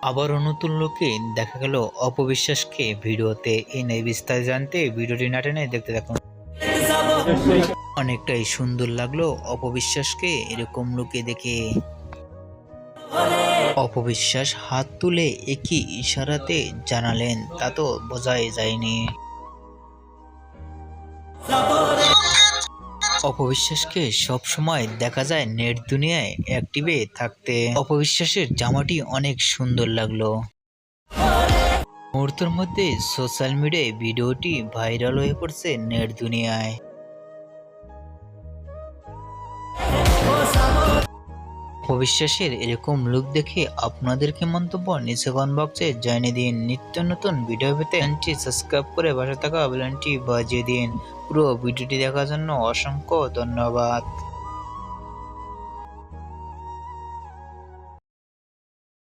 আবারও নতুন লোকে দেখা গেল অপবিশ্বাসকে ভিডিওতে। এই নিয়ে বিস্তারিত জানতে ভিডিওটি না টেনে দেখতে থাকুন। অনেকটাই সুন্দর লাগলো অপবিশ্বাসকে এরকম লোকে দেখে। অপবিশ্বাস হাত তুলে একই ইশারাতে জানালেন, তা তো বোঝাই যায়নি। অপবিশ্বাসকে সব সময় দেখা যায় নেট দুনিয়ায় অ্যাক্টিভে থাকতে। অপবিশ্বাসের জামাটি অনেক সুন্দর লাগলো। মুহূর্তের মধ্যে সোশ্যাল মিডিয়ায় ভিডিওটি ভাইরাল হয়ে পড়ছে নেট দুনিয়ায়। অপবিশ্বাসের এরকম লুক দেখে আপনাদের কি মন্তব্য নিচে কমেন্ট বক্সে জানিয়ে দিন। নিত্য নতুন ভিডিও পেতে চ্যানেলটি সাবস্ক্রাইব করে পাশে থাকা বেল আইকনটি বাজিয়ে দিন। পুরো ভিডিওটি দেখার জন্য অসংখ্য ধন্যবাদ।